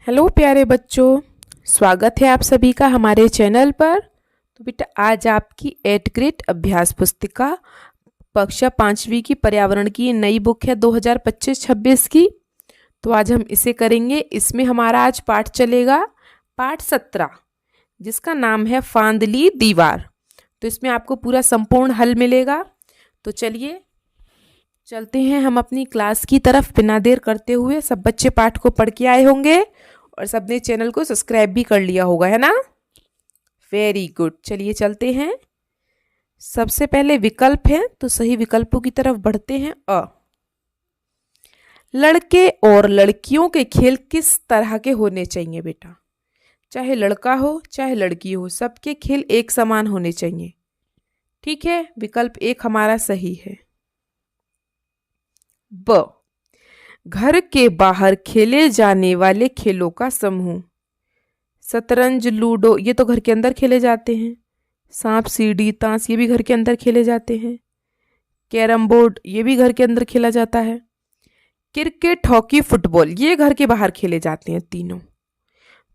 Hello प्यारे बच्चों, स्वागत है आप सभी का हमारे चैनल पर। तो बेटा आज आपकी 8th ग्रेड अभ्यास पुस्तिका कक्षा 5वीं की पर्यावरण की नई बुक है 2025-26 की। तो आज हम इसे करेंगे। इसमें हमारा आज पाठ चलेगा पाठ 17, जिसका नाम है फांदली दीवार। तो इसमें आपको पूरा संपूर्ण हल मिलेगा। तो चलिए चलते हैं हम अपनी क्लास की तरफ। बिना देर करते हुए सब बच्चे पाठ को पढ़ के आए होंगे और सबने चैनल को सब्सक्राइब भी कर लिया होगा, है ना? Very good. चलिए चलते हैं। सबसे पहले विकल्प है, तो सही विकल्पों की तरफ बढ़ते हैं। लड़के और लड़कियों के खेल किस तरह के होने चाहिए बेटा? चाहे लड़का हो चाहे लड़की हो, सबके खेल एक समान होने चाहिए। ठीक है, विकल्प 1 हमारा सही है। ब, घर के बाहर खेले जाने वाले खेलों का समूह। शतरंज, लूडो ये तो घर के अंदर खेले जाते हैं। सांप सीढ़ी ताश ये भी घर के अंदर खेले जाते हैं। कैरम बोर्ड ये भी घर के अंदर खेला जाता है। क्रिकेट, हॉकी, फुटबॉल ये घर के बाहर खेले जाते हैं तीनों।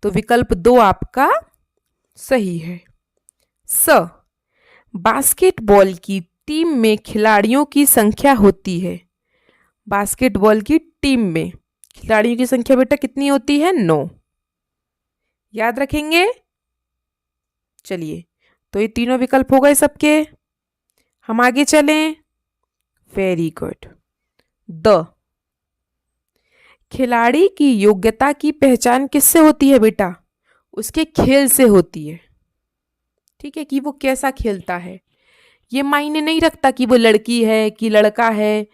तो विकल्प 2 आपका सही है। स, बास्केटबॉल की टीम में खिलाड़ियों की संख्या होती है। बास्केटबॉल की टीम में खिलाड़ियों की संख्या बेटा कितनी होती है? 9। याद रखेंगे। चलिए, तो ये तीनों विकल्प हो गए सबके। हम आगे चलें। Very good. द, खिलाड़ी की योग्यता की पहचान किससे होती है बेटा? उसके खेल से होती है। ठीक है, कि वो कैसा खेलता है। ये मायने नहीं रखता कि वो लड़की है कि लड़का है,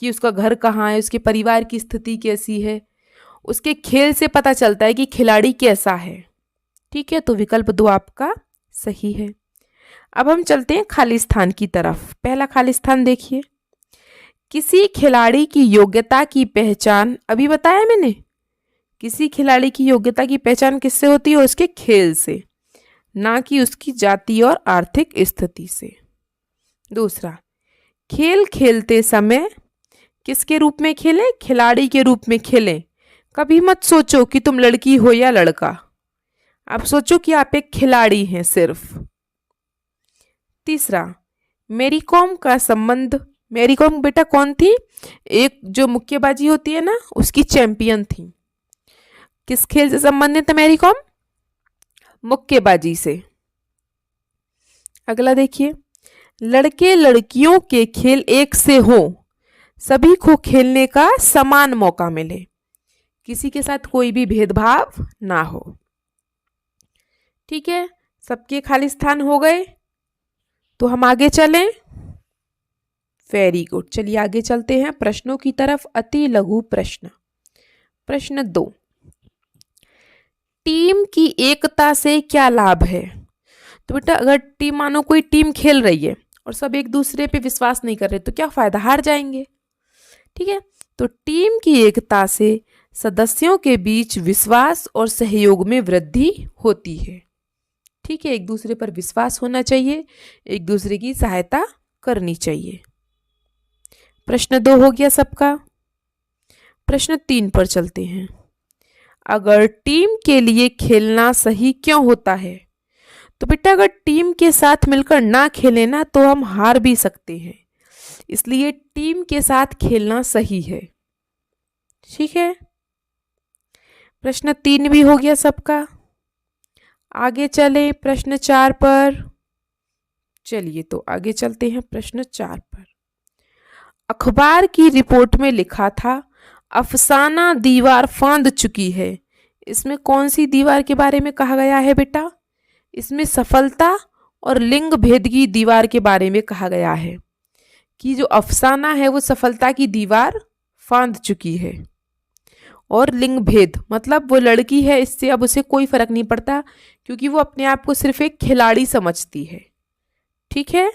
कि उसका घर कहाँ है, उसके परिवार की स्थिति कैसी है। उसके खेल से पता चलता है कि खिलाड़ी कैसा है। ठीक है, तो विकल्प 2 आपका सही है। अब हम चलते हैं खाली स्थान की तरफ। पहला खाली स्थान देखिए। किसी खिलाड़ी की योग्यता की पहचान, अभी बताया मैंने, किसी खिलाड़ी की योग्यता की पहचान किससे होती है? उसके खेल से, ना कि उसकी जाति और आर्थिक स्थिति से। दूसरा, खेल खेलते समय किसके रूप में खेलें? खिलाड़ी के रूप में खेलें। कभी मत सोचो कि तुम लड़की हो या लड़का, आप सोचो कि आप एक खिलाड़ी हैं सिर्फ। तीसरा, मैरी कॉम का संबंध, मैरी कॉम बेटा कौन थी? एक जो मुक्केबाजी होती है ना, उसकी चैंपियन थी। किस खेल से संबंधित है मैरी कॉम? मुक्केबाजी से। अगला देखिए, लड़के लड़कियों के खेल एक से हो, सभी को खेलने का समान मौका मिले, किसी के साथ कोई भी भेदभाव ना हो। ठीक है, सबके खाली स्थान हो गए। तो हम आगे चलें। Very good. चलिए आगे चलते हैं प्रश्नों की तरफ। अति लघु प्रश्न। प्रश्न 2, टीम की एकता से क्या लाभ है? तो बेटा अगर टीम, मानो कोई टीम खेल रही है और सब एक दूसरे पे विश्वास नहीं कर रहे, तो क्या फायदा? हार जाएंगे। ठीक है, तो टीम की एकता से सदस्यों के बीच विश्वास और सहयोग में वृद्धि होती है। ठीक है, एक दूसरे पर विश्वास होना चाहिए, एक दूसरे की सहायता करनी चाहिए। प्रश्न 2 हो गया सबका। प्रश्न 3 पर चलते हैं। अगर टीम के लिए खेलना सही क्यों होता है? तो बेटा अगर टीम के साथ मिलकर ना खेलें ना, तो हम हार भी सकते हैं, इसलिए टीम के साथ खेलना सही है। ठीक है, प्रश्न 3 भी हो गया सबका। आगे चले प्रश्न 4 पर। चलिए तो आगे चलते हैं प्रश्न 4 पर। अखबार की रिपोर्ट में लिखा था अफसाना दीवार फांद चुकी है। इसमें कौन सी दीवार के बारे में कहा गया है बेटा? इसमें सफलता और लिंग भेद की दीवार के बारे में कहा गया है, कि जो अफसाना है वो सफलता की दीवार फांद चुकी है। और लिंग भेद मतलब वो लड़की है, इससे अब उसे कोई फर्क नहीं पड़ता, क्योंकि वो अपने आप को सिर्फ एक खिलाड़ी समझती है। ठीक है,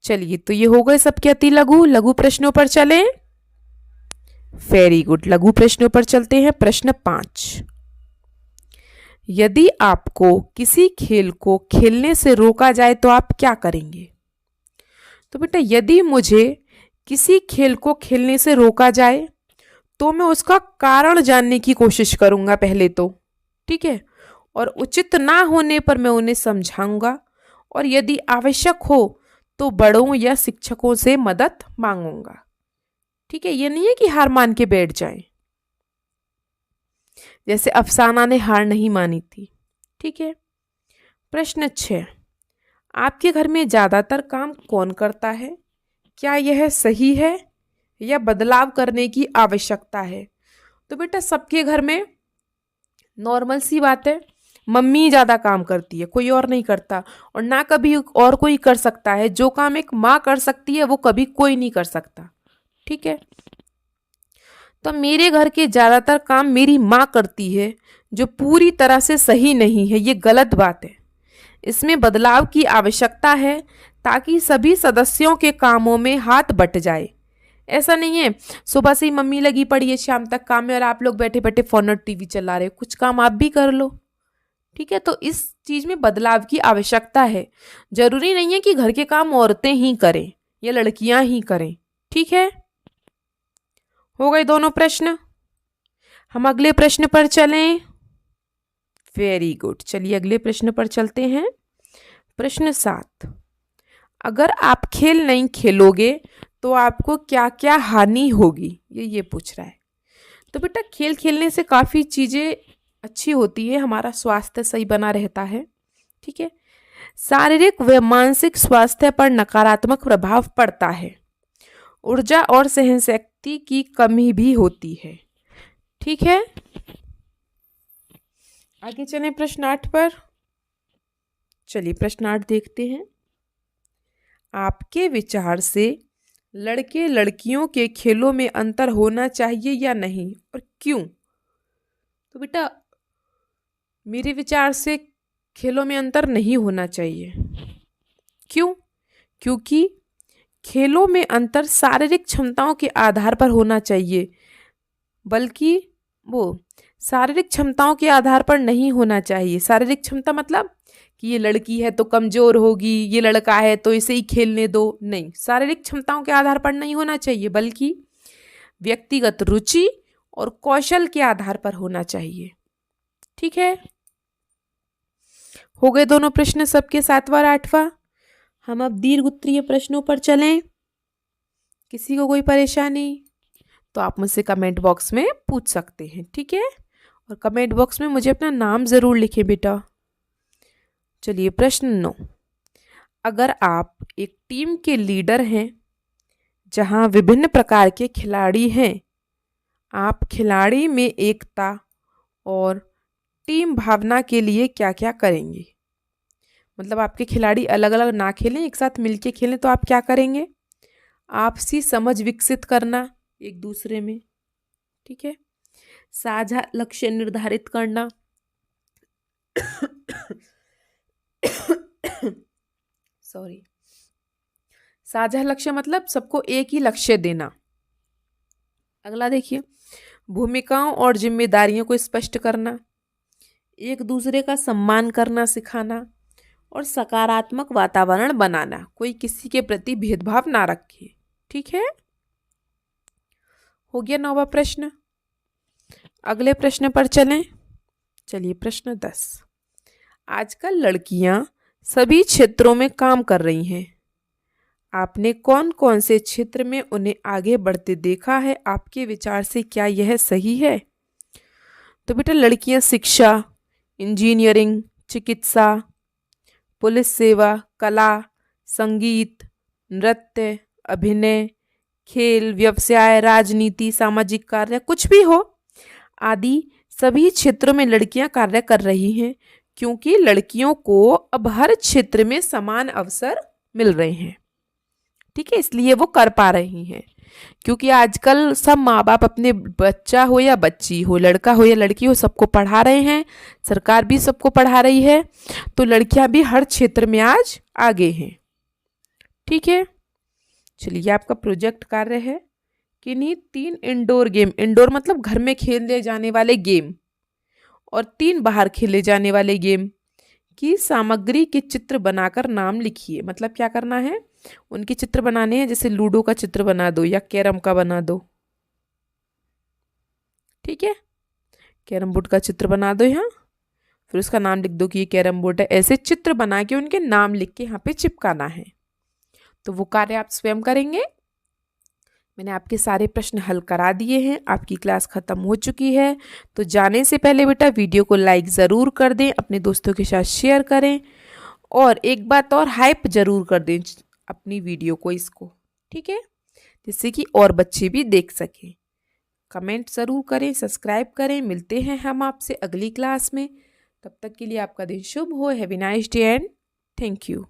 चलिए तो ये हो गए सबके अति लघु। लघु प्रश्नों पर चलें। Very good. लघु प्रश्नों पर चलते हैं। प्रश्न 5, यदि आपको किसी खेल को खेलने से रोका जाए तो आप क्या करेंगे? तो बेटा यदि मुझे किसी खेल को खेलने से रोका जाए तो मैं उसका कारण जानने की कोशिश करूँगा पहले तो, ठीक है। और उचित ना होने पर मैं उन्हें समझाऊंगा, और यदि आवश्यक हो तो बड़ों या शिक्षकों से मदद मांगूंगा, ठीक है। ये नहीं है कि हार मान के बैठ जाएं, जैसे अफसाना ने हार नहीं मानी थी, ठीक है। प्रश्न 6, आपके घर में ज़्यादातर काम कौन करता है? क्या यह सही है या बदलाव करने की आवश्यकता है? तो बेटा सबके घर में नॉर्मल सी बात है, मम्मी ज़्यादा काम करती है, कोई और नहीं करता, और ना कभी और कोई कर सकता है। जो काम एक माँ कर सकती है वो कभी कोई नहीं कर सकता, ठीक है। तो मेरे घर के ज़्यादातर काम मेरी माँ करती है, जो पूरी तरह से सही नहीं है, ये गलत बात है। इसमें बदलाव की आवश्यकता है ताकि सभी सदस्यों के कामों में हाथ बट जाए। ऐसा नहीं है सुबह से ही मम्मी लगी पड़ी है शाम तक काम में, और आप लोग बैठे बैठे फोन और टीवी चला रहे हो, कुछ काम आप भी कर लो, ठीक है। तो इस चीज में बदलाव की आवश्यकता है। जरूरी नहीं है कि घर के काम औरतें ही करें या लड़कियां ही करें, ठीक है। हो गए दोनों प्रश्न। हम अगले प्रश्न पर चलें। वेरी गुड, चलिए अगले प्रश्न पर चलते हैं। प्रश्न 7, अगर आप खेल नहीं खेलोगे तो आपको क्या क्या हानि होगी? ये पूछ रहा है। तो बेटा खेल खेलने से काफ़ी चीज़ें अच्छी होती है, हमारा स्वास्थ्य सही बना रहता है, ठीक है। शारीरिक व मानसिक स्वास्थ्य पर नकारात्मक प्रभाव पड़ता है, ऊर्जा और सहनशक्ति की कमी भी होती है, ठीक है। आगे चलें प्रश्न 8 पर। चलिए प्रश्न 8 देखते हैं। आपके विचार से लड़के लड़कियों के खेलों में अंतर होना चाहिए या नहीं, और क्यों? तो बेटा मेरे विचार से खेलों में अंतर नहीं होना चाहिए। क्यों? क्योंकि खेलों में अंतर शारीरिक क्षमताओं के आधार पर होना चाहिए, बल्कि वो शारीरिक क्षमताओं के आधार पर नहीं होना चाहिए। शारीरिक क्षमता मतलब कि ये लड़की है तो कमज़ोर होगी, ये लड़का है तो इसे ही खेलने दो, नहीं, शारीरिक क्षमताओं के आधार पर नहीं होना चाहिए, बल्कि व्यक्तिगत रुचि और कौशल के आधार पर होना चाहिए, ठीक है। हो गए दोनों प्रश्न सबके 7वां और 8वां। हम अब दीर्घ उत्तरीय प्रश्नों पर चलें। किसी को कोई परेशानी तो आप मुझसे कमेंट बॉक्स में पूछ सकते हैं, ठीक है। और कमेंट बॉक्स में मुझे अपना नाम ज़रूर लिखें बेटा। चलिए प्रश्न 9, अगर आप एक टीम के लीडर हैं जहां विभिन्न प्रकार के खिलाड़ी हैं, आप खिलाड़ी में एकता और टीम भावना के लिए क्या क्या करेंगे? मतलब आपके खिलाड़ी अलग अलग ना खेलें, एक साथ मिलके खेलें, तो आप क्या करेंगे? आपसी समझ विकसित करना एक दूसरे में, ठीक है। साझा लक्ष्य निर्धारित करना सॉरी, साझा लक्ष्य मतलब सबको एक ही लक्ष्य देना। अगला देखिए, भूमिकाओं और जिम्मेदारियों को स्पष्ट करना, एक दूसरे का सम्मान करना सिखाना, और सकारात्मक वातावरण बनाना, कोई किसी के प्रति भेदभाव ना रखे, ठीक है। हो गया 9वां प्रश्न। अगले प्रश्न पर चलें। चलिए प्रश्न 10, आजकल लड़कियां सभी क्षेत्रों में काम कर रही हैं, आपने कौन कौन से क्षेत्र में उन्हें आगे बढ़ते देखा है? आपके विचार से क्या यह सही है? तो बेटा लड़कियां शिक्षा, इंजीनियरिंग, चिकित्सा, पुलिस सेवा, कला, संगीत, नृत्य, अभिनय, खेल, व्यवसाय, राजनीति, सामाजिक कार्य, कुछ भी हो आदि सभी क्षेत्रों में लड़कियां कार्य कर रही हैं, क्योंकि लड़कियों को अब हर क्षेत्र में समान अवसर मिल रहे हैं, ठीक है, इसलिए वो कर पा रही हैं। क्योंकि आजकल सब माँ बाप अपने बच्चा हो या बच्ची हो, लड़का हो या लड़की हो, सबको पढ़ा रहे हैं, सरकार भी सबको पढ़ा रही है, तो लड़कियां भी हर क्षेत्र में आज आगे हैं, ठीक है। चलिए आपका प्रोजेक्ट कार्य है किन्हीं 3 इंडोर गेम, इंडोर मतलब घर में खेले जाने वाले गेम, और 3 बाहर खेले जाने वाले गेम की सामग्री के चित्र बनाकर नाम लिखिए। मतलब क्या करना है, उनके चित्र बनाने हैं, जैसे लूडो का चित्र बना दो या कैरम का बना दो, ठीक है, कैरम बोर्ड का चित्र बना दो यहाँ, फिर उसका नाम लिख दो कि ये कैरम बोर्ड है। ऐसे चित्र बना के उनके नाम लिख के यहाँ पे चिपकाना है। तो वो कार्य आप स्वयं करेंगे। मैंने आपके सारे प्रश्न हल करा दिए हैं, आपकी क्लास ख़त्म हो चुकी है। तो जाने से पहले बेटा वीडियो को लाइक ज़रूर कर दें, अपने दोस्तों के साथ शेयर करें, और एक बात और, हाइप ज़रूर कर दें अपनी वीडियो को, इसको, ठीक है, जिससे कि और बच्चे भी देख सकें। कमेंट ज़रूर करें, सब्सक्राइब करें। मिलते हैं हम आपसे अगली क्लास में। तब तक के लिए आपका दिन शुभ हो। Have a nice day and thank you.